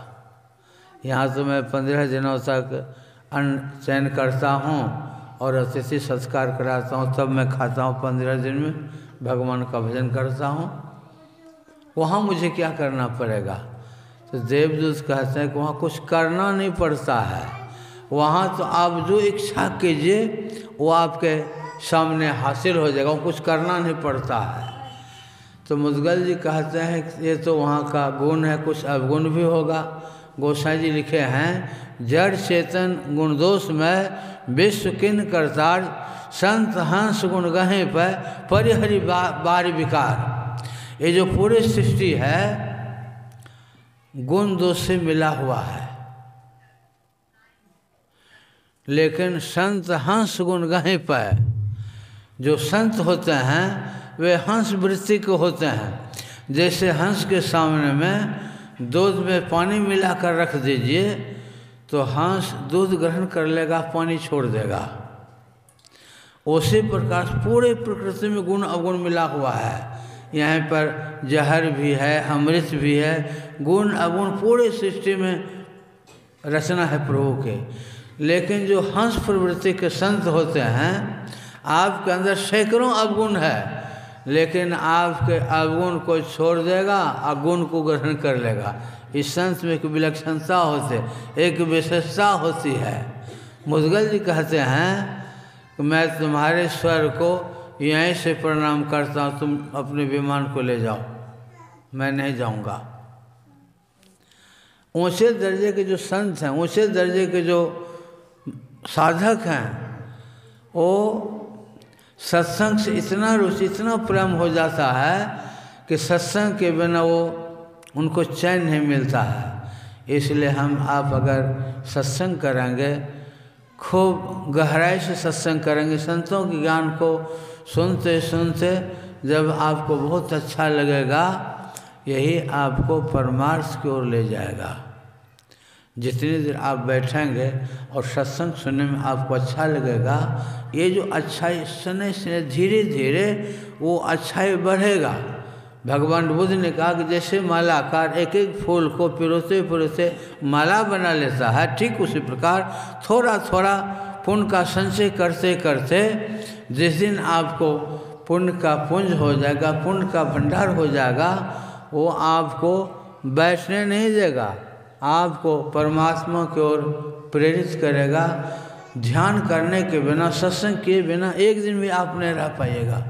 यहाँ तो मैं 15 दिनों तक अन्न चयन करता हूँ और अतिथि सत्कार कराता हूँ, तब मैं खाता हूँ। 15 दिन में भगवान का भजन करता हूँ, वहाँ मुझे क्या करना पड़ेगा? तो देवदूत कहते हैं कि वहाँ कुछ करना नहीं पड़ता है, वहाँ तो आप जो इच्छा कीजिए वो आपके सामने हासिल हो जाएगा, कुछ करना नहीं पड़ता है। तो मुद्गल जी कहते हैं कि ये तो वहाँ का गुण है, कुछ अवगुण भी होगा। गोसाई जी लिखे हैं, जड़ चेतन गुण दोष में विश्व किन करतार, संत हंस गुण गहे पर परिहरि बार विकार। ये जो पूरी सृष्टि है गुण दोष से मिला हुआ है, लेकिन संत हंस गुण गहे पर, जो संत होते हैं वे हंस वृत्ति के होते हैं। जैसे हंस के सामने में दूध में पानी मिलाकर रख दीजिए तो हंस दूध ग्रहण कर लेगा, पानी छोड़ देगा। उसी प्रकार पूरे प्रकृति में गुण अवगुण मिला हुआ है। यहाँ पर जहर भी है, अमृत भी है, गुण अवगुण पूरे सृष्टि में रचना है प्रभु के। लेकिन जो हंस प्रवृत्ति के संत होते हैं, आपके अंदर सैकड़ों अवगुण है, लेकिन आपके अवगुण को छोड़ देगा और गुण को ग्रहण कर लेगा। इस संत में एक विलक्षणता होती, एक विशेषता होती है। मुद्गल जी कहते हैं कि मैं तुम्हारे स्वर को यहीं से प्रणाम करता हूँ, तुम अपने विमान को ले जाओ, मैं नहीं जाऊँगा। ऊंचे दर्जे के जो संत हैं, ऊंचे दर्जे के जो साधक हैं, वो सत्संग से इतना रुचि, इतना प्रेम हो जाता है कि सत्संग के बिना वो उनको चैन नहीं मिलता है। इसलिए हम आप अगर सत्संग करेंगे, खूब गहराई से सत्संग करेंगे, संतों के ज्ञान को सुनते सुनते जब आपको बहुत अच्छा लगेगा, यही आपको परमार्थ की ओर ले जाएगा। जितनी देर आप बैठेंगे और सत्संग सुनने में आपको अच्छा लगेगा, ये जो अच्छाई सुने सुने धीरे धीरे वो अच्छाई बढ़ेगा। भगवान बुद्ध ने कहा कि जैसे मालाकार एक एक फूल को पिरोते पिरोते माला बना लेता है, ठीक उसी प्रकार थोड़ा थोड़ा पुण्य का संचय करते करते जिस दिन आपको पुण्य का पुंज हो जाएगा, पुण्य का भंडार हो जाएगा, वो आपको बैठने नहीं देगा, आपको परमात्मा की ओर प्रेरित करेगा। ध्यान करने के बिना, सत्संग किए बिना एक दिन भी आप नहीं रह पाइएगा।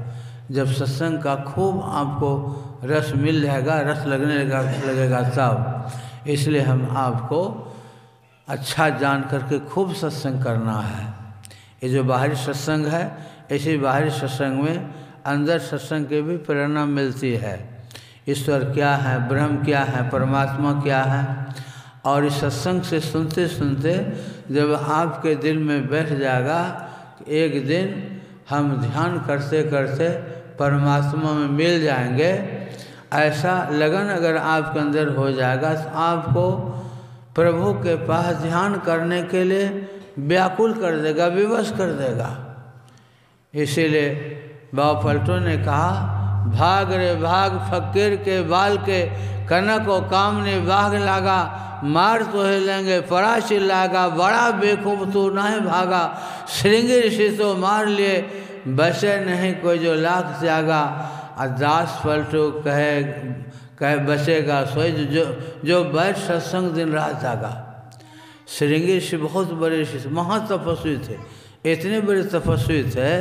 जब सत्संग का खूब आपको रस मिल जाएगा, रस लगने लगेगा तब। इसलिए हम आपको अच्छा जान करके खूब सत्संग करना है। ये जो बाहरी सत्संग है, ऐसे बाहरी सत्संग में अंदर सत्संग की भी प्रेरणा मिलती है। ईश्वर क्या है, ब्रह्म क्या है, परमात्मा क्या है। और इस सत्संग से सुनते सुनते जब आपके दिल में बैठ जाएगा, एक दिन हम ध्यान करते करते परमात्मा में मिल जाएंगे, ऐसा लगन अगर आपके अंदर हो जाएगा तो आपको प्रभु के पास ध्यान करने के लिए व्याकुल कर देगा, विवश कर देगा। इसीलिए बाबा पलटू ने कहा, भाग रे भाग फकीर के बाल के, कनक और काम ने बाघ लागा, मार तो है लेंगे पड़ा चिल्लागा, बड़ा बेवकूफ तू नहीं भागा, श्रृंगी ऋषि तो मार लिए, बचे नहीं कोई जो लाख त्यागा। और दास पलटू कहे बचेगा सोई जो बैठ सत्संग दिन रात जागा। श्रृंगी ऋषि बहुत बड़े ऋषि, महातपस्वी थे, इतने बड़े तपस्वी थे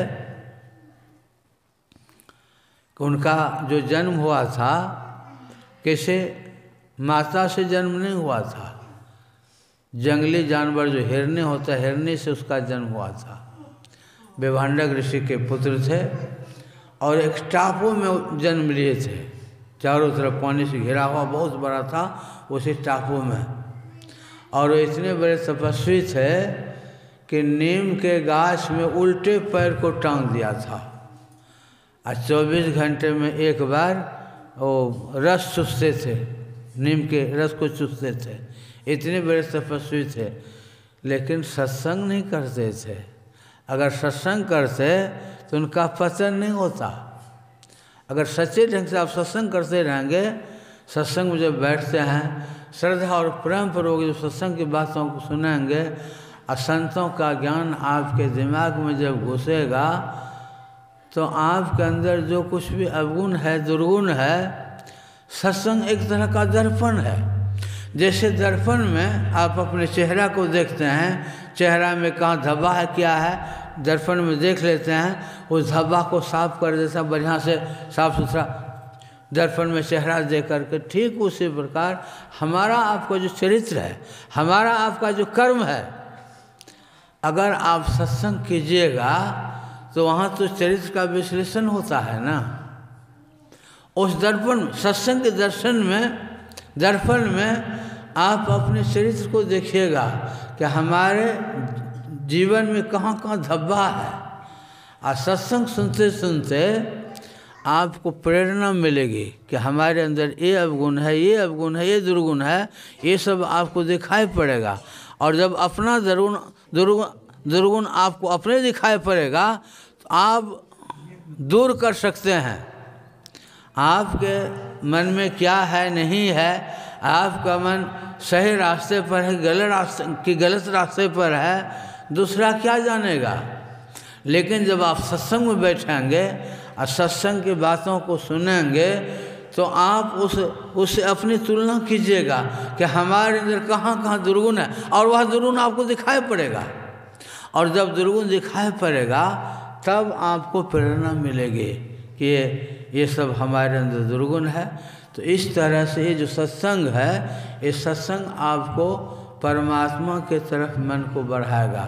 कि उनका जो जन्म हुआ था कैसे माता से जन्म नहीं हुआ था, जंगली जानवर जो हिरनी होता है, हिरनी से उसका जन्म हुआ था। विभांडक ऋषि के पुत्र थे और एक टापू में जन्म लिए थे, चारों तरफ पानी से घिरा हुआ बहुत बड़ा था उसी टापू में। और इतने बड़े तपस्वी थे कि नीम के गाछ में उल्टे पैर को टांग दिया था और 24 घंटे में एक बार वो रस चूसते थे, नीम के रस को चूसते थे। इतने बड़े तपस्वी थे, लेकिन सत्संग नहीं करते थे। अगर सत्संग करते तो उनका पतन नहीं होता। अगर सच्चे ढंग से आप सत्संग करते रहेंगे, सत्संग में जब बैठते हैं श्रद्धा और प्रेम पूर्वक जो सत्संग की बातों को सुनेंगे और संतों का ज्ञान आपके दिमाग में जब घुसेगा तो आपके अंदर जो कुछ भी अवगुण है, दुर्गुण है, सत्संग एक तरह का दर्पण है। जैसे दर्पण में आप अपने चेहरा को देखते हैं, चेहरा में कहाँ धब्बा है क्या है, दर्पण में देख लेते हैं, उस धब्बा को साफ कर देता बढ़िया से साफ सुथरा दर्पण में चेहरा देख करके। ठीक उसी प्रकार हमारा आपका जो चरित्र है, हमारा आपका जो कर्म है, अगर आप सत्संग कीजिएगा तो वहाँ तो चरित्र का विश्लेषण होता है ना। उस दर्पण सत्संग के दर्पण में आप अपने चरित्र को देखिएगा कि हमारे जीवन में कहाँ कहाँ धब्बा है। और सत्संग सुनते सुनते आपको प्रेरणा मिलेगी कि हमारे अंदर ये अवगुण है, ये अवगुण है, ये दुर्गुण है, ये सब आपको दिखाई पड़ेगा। और जब अपना दुर्गुण आपको अपने दिखाई पड़ेगा तो आप दूर कर सकते हैं। आपके मन में क्या है नहीं है, आपका मन सही रास्ते पर है गलत रास्ते पर है, दूसरा क्या जानेगा। लेकिन जब आप सत्संग में बैठेंगे और सत्संग की बातों को सुनेंगे तो आप उससे अपनी तुलना कीजिएगा कि हमारे अंदर कहाँ कहाँ दुर्गुण है, और वह दुर्गुण आपको दिखाई पड़ेगा। और जब दुर्गुण दिखाई पड़ेगा तब आपको प्रेरणा मिलेगी कि ये सब हमारे अंदर दुर्गुण है। तो इस तरह से ये जो सत्संग है, ये सत्संग आपको परमात्मा के तरफ मन को बढ़ाएगा।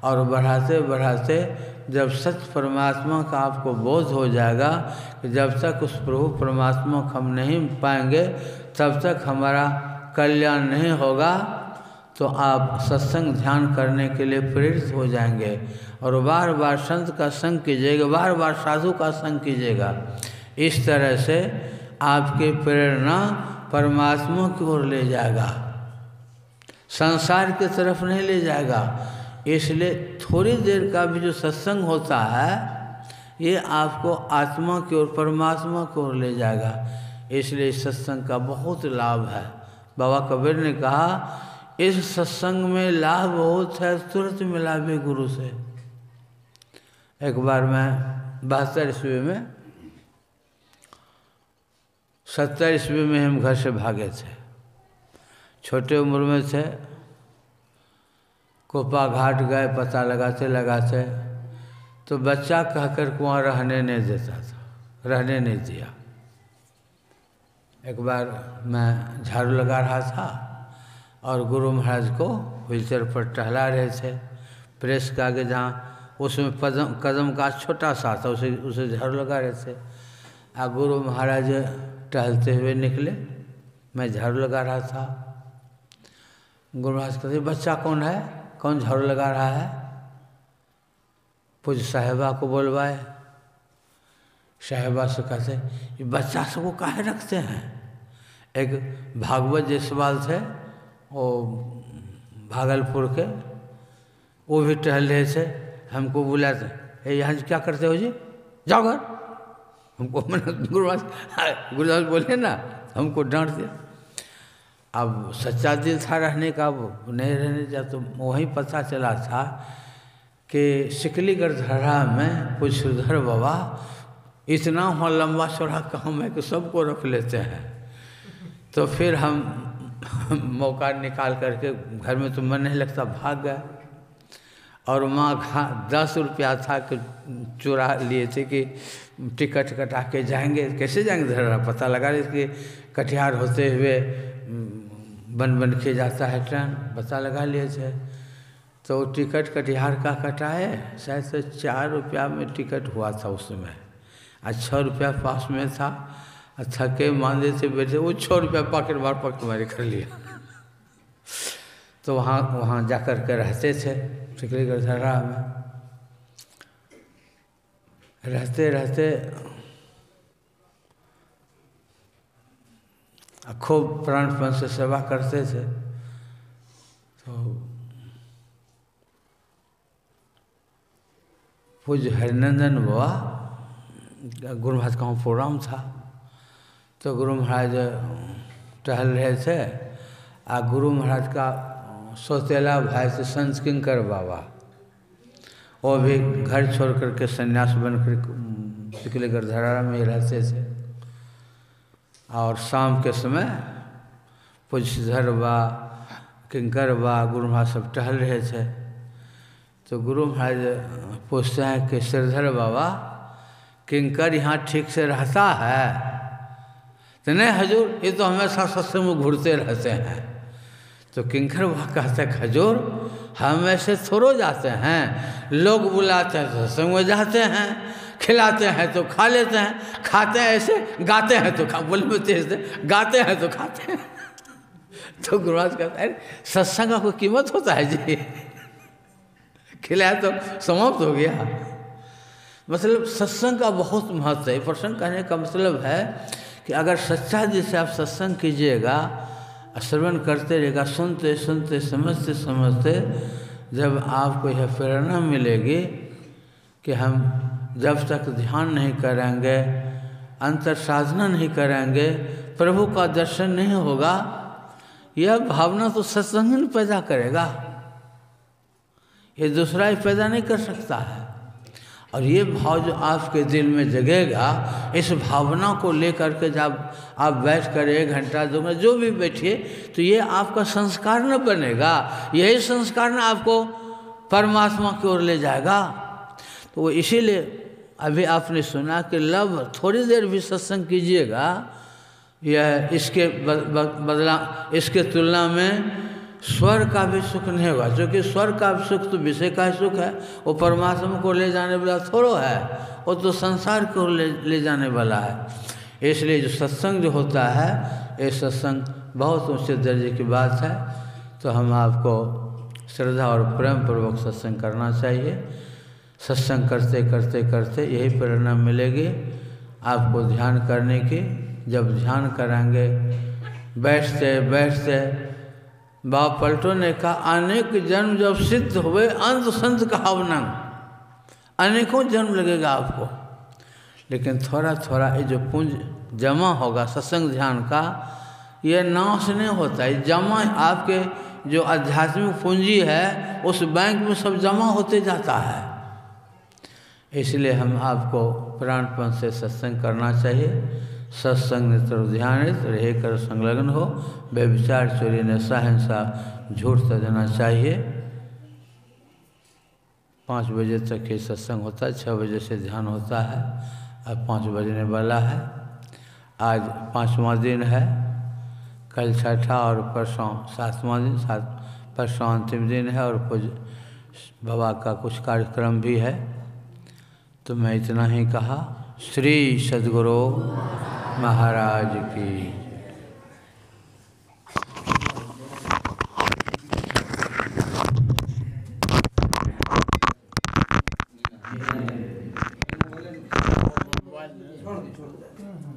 और बढ़ाते बढ़ाते जब सत्य परमात्मा का आपको बोध हो जाएगा कि जब तक उस प्रभु परमात्मा को हम नहीं पाएंगे तब तक हमारा कल्याण नहीं होगा, तो आप सत्संग ध्यान करने के लिए प्रेरित हो जाएंगे। और बार बार संत का संग कीजिएगा, बार बार साधु का संग कीजिएगा। इस तरह से आपकी प्रेरणा परमात्मा की ओर ले जाएगा, संसार की तरफ नहीं ले जाएगा। इसलिए थोड़ी देर का भी जो सत्संग होता है ये आपको आत्मा की ओर, परमात्मा की ओर ले जाएगा। इसलिए इस सत्संग का बहुत लाभ है। बाबा कबीर ने कहा इस सत्संग में लाभ बहुत है, तुरंत मिला भी गुरु से। एक बार मैं 72 ईस्वी में 70 ईस्वी में हम घर से भागे थे, छोटे उम्र में थे। कोपा घाट गए, पता लगाते लगाते तो बच्चा कहकर के वहाँ रहने नहीं देता था, रहने नहीं दिया। एक बार मैं झाड़ू लगा रहा था और गुरु महाराज को व्हीलचेयर पर टहला रहे थे, प्रेस के आगे जहाँ उसमें कदम का छोटा सा था, उसे झाड़ू लगा रहे थे। गुरु महाराज टहलते हुए निकले, मैं झाड़ू लगा रहा था। गुरु महाराज कहते बच्चा कौन है, कौन झाड़ू लगा रहा है? पूज्य साहिबा को बुलवाए। साहिबा से कहते ये बच्चा सबको काहे रखते हैं? एक भागवत जयसवाल थे, वो भागलपुर के, वो भी टहल रहे थे, हमको बुलाते, यहाँ क्या करते हो जी, जाओ घर। हमको मैंने गुरुदास बोले ना, हमको डांट दिया। अब सच्चा दिल था रहने का, अब नहीं रहने दिया। तो वहीं पता चला था कि सिकलीगढ़ धरा में कुछ श्रीधर बाबा इतना हुआ लंबा चौड़ा काम है कि सबको रख लेते हैं। तो फिर हम मौका निकाल करके, घर में तो मन नहीं लगता, भाग गए। और वहाँ 10 रुपया था कि चुरा लिए थे कि टिकट कटा के जाएंगे। कैसे जाएंगे धरा, पता लगा रहे कि कटिहार होते हुए बन के जाता है ट्रेन, पता लगा लिए थे। तो टिकट कटिहार का कटाए, शायद से 4 रुपया में टिकट हुआ था उस समय, और 6 रुपया पास में था। थके मांदे थे बैठे, वो 6 रुपया पॉकेट मारे कर लिया। तो वहाँ जा कर के रहते थे सिकलीगढ़ धरा में। रहते रहते खूब प्राणपण से सेवा करते थे। तो पूज्य हरिनंदन बाबा, गुरु महाराज का प्रोग्राम था, तो गुरु महाराज टहल रहे थे। गुरु महाराज का सौतेला भाई से संत किंकर बाबा, वो भी घर छोड़ करके सन्यास बनकर सिकलीगढ़ धरा में ही रहते थे। और शाम के समय पूज्य श्रीधर बा, किंकर बा, गुरु महाराज सब टहल रहे थे। तो गुरु महाराज पूछते हैं कि श्रीधर बाबा, किंकर यहाँ ठीक से रहता है? तो नहीं हजूर, ये तो हमेशा सत्संग में घूरते रहते हैं। तो किंकर बाबा कहते हैं हजूर, हम ऐसे थोड़ो जाते हैं, लोग बुलाते हैं तो सत्संग में जाते हैं, खिलाते हैं तो खा लेते हैं, खाते हैं ऐसे, गाते हैं तो बोले तेज से, गाते हैं तो खाते हैं। तो गुरु महाराज कहते हैं सत्संग का कोई कीमत होता है जी, खिलाया तो समाप्त हो गया। मतलब सत्संग का बहुत महत्व है। प्रसंग कहने का मतलब है कि अगर सच्चा दिल से आप सत्संग कीजिएगा, श्रवण करते रहेगा, सुनते सुनते समझते समझते, जब आपको यह प्रेरणा मिलेगी कि हम जब तक ध्यान नहीं करेंगे, अंतर साधना नहीं करेंगे, प्रभु का दर्शन नहीं होगा, यह भावना तो सत्संग ही पैदा करेगा, ये दूसरा ही पैदा नहीं कर सकता है। और ये भाव जो आपके दिल में जगेगा, इस भावना को लेकर के जब आप बैठ कर 1 घंटा 2 घंटा जो भी बैठिए, तो ये आपका संस्कार न बनेगा, यही संस्कार न आपको परमात्मा की ओर ले जाएगा। तो वो इसीलिए अभी आपने सुना कि थोड़ी देर भी सत्संग कीजिएगा, यह इसके बदला, इसके तुलना में स्वर्ग का भी सुख नहीं होगा। क्योंकि स्वर्ग का सुख तो विषय का सुख है, वो परमात्मा को ले जाने वाला थोड़ा है, वो तो संसार को ले जाने वाला है। इसलिए जो सत्संग जो होता है, ये सत्संग बहुत ऊंचे दर्जे की बात है। तो हम आपको श्रद्धा और प्रेम पूर्वक सत्संग करना चाहिए। सत्संग करते करते करते यही प्रेरणा मिलेगी आपको ध्यान करने की। जब ध्यान करेंगे, बैठते बैठते, बाबा पलटो ने कहा अनेक जन्म जब सिद्ध हुए अंत संत कहावना, अनेकों जन्म लगेगा आपको, लेकिन थोड़ा थोड़ा ये जो पुंज जमा होगा सत्संग ध्यान का, ये नाश नहीं होता है। जमा आपके जो आध्यात्मिक पूंजी है उस बैंक में सब जमा होते जाता है। इसलिए हम आपको प्राणपण से सत्संग करना चाहिए। सत्संग नित्र ध्यानित रहे कर संलग्न हो, व्यभिचार चोरी नशा हिंसा झूठ तजना चाहिए। 5 बजे तक ये सत्संग होता है, 6 बजे से ध्यान होता है। अब 5 बजने वाला है। आज 5वां दिन है, कल 6ठा और परसों 7वां दिन, परसों अंतिम दिन है। और बाबा का कुछ कार्यक्रम भी है, तो मैं इतना ही कहा। श्री सद्गुरु महाराज की। छोड़ दे।